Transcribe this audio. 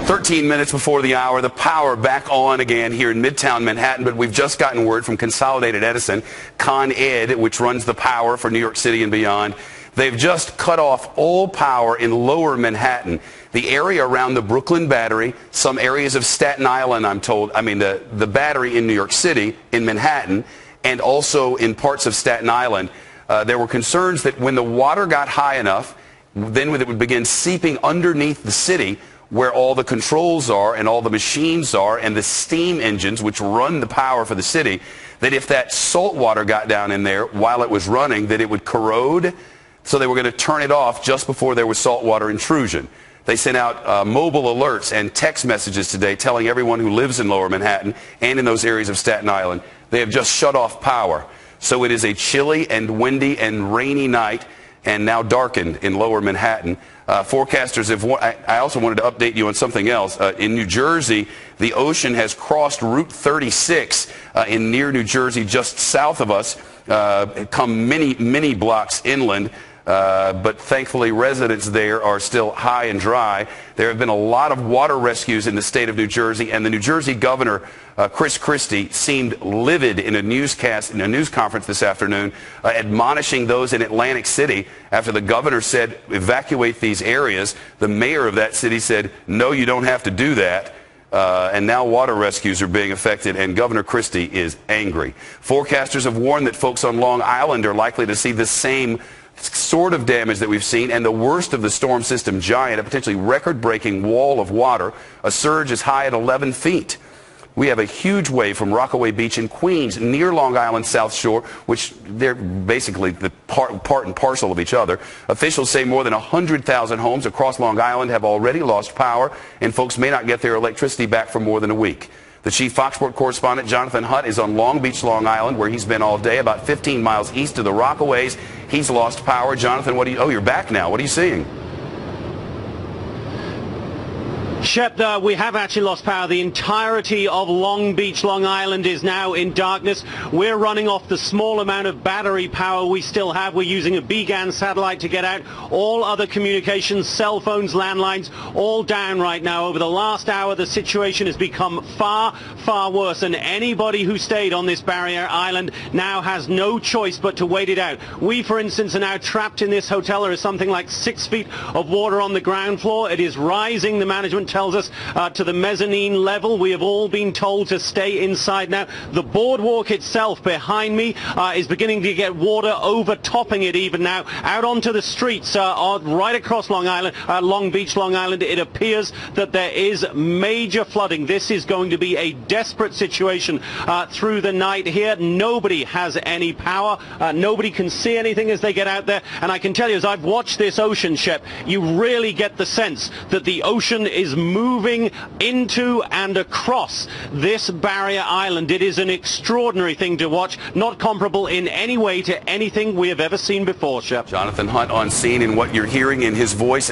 13 minutes before the hour, the power back on again here in Midtown Manhattan, but we've just gotten word from Consolidated Edison, Con Ed, which runs the power for New York City and beyond. They've just cut off all power in lower Manhattan, the area around the Brooklyn Battery, some areas of Staten Island, I'm told, the Battery in New York City, in Manhattan, and also in parts of Staten Island. There were concerns that when the water got high enough, then it would begin seeping underneath the city, where all the controls are and all the machines are and the steam engines which run the power for the city, that if that salt water got down in there while it was running, that it would corrode. So they were going to turn it off just before there was saltwater intrusion. They sent out mobile alerts and text messages today telling everyone who lives in lower Manhattan and in those areas of Staten Island they have just shut off power. So it is a chilly and windy and rainy night, and now darkened in lower Manhattan. Forecasters have. I also wanted to update you on something else. In New Jersey, the ocean has crossed Route 36 in near New Jersey, just south of us, come many blocks inland. But thankfully residents there are still high and dry. There have been a lot of water rescues in the state of New Jersey, and the New Jersey governor, Cristie, seemed livid in a news conference this afternoon, admonishing those in Atlantic City after the governor said evacuate these areas. The mayor of that city said, no, you don't have to do that. And now water rescues are being affected, and Governor Cristie is angry. Forecasters have warned that folks on Long Island are likely to see the same sort of damage that we've seen, and the worst of the storm system giant, a potentially record-breaking wall of water, a surge as high at 11 feet. We have a huge wave from Rockaway Beach in Queens, near Long Island South Shore, which they're basically the part and parcel of each other. Officials say more than 100,000 homes across Long Island have already lost power, and folks may not get their electricity back for more than a week. The chief Fox Sports correspondent, Jonathan Hutt, is on Long Beach, Long Island, where he's been all day, about 15 miles east of the Rockaways. He's lost power. Jonathan, oh, you're back now. What are you seeing? Shep, we have actually lost power. The entirety of Long Beach, Long Island is now in darkness. We're running off the small amount of battery power we still have. We're using a BGAN satellite to get out. All other communications, cell phones, landlines, all down right now. Over the last hour, the situation has become far, far worse, and anybody who stayed on this barrier island now has no choice but to wait it out. We, for instance, are now trapped in this hotel. There is something like 6 feet of water on the ground floor. It is rising, the management tells us, to the mezzanine level. We have all been told to stay inside now. The boardwalk itself behind me is beginning to get water overtopping it even now. Out onto the streets right across Long Island, Long Beach, Long Island, it appears that there is major flooding. This is going to be a desperate situation through the night here. Nobody has any power. Nobody can see anything as they get out there. And I can tell you, as I've watched this ocean, Shep, you really get the sense that the ocean is moving into and across this barrier island. It is an extraordinary thing to watch, not comparable in any way to anything we have ever seen before, Shep. Jonathan Hutt on scene, and what you're hearing in his voice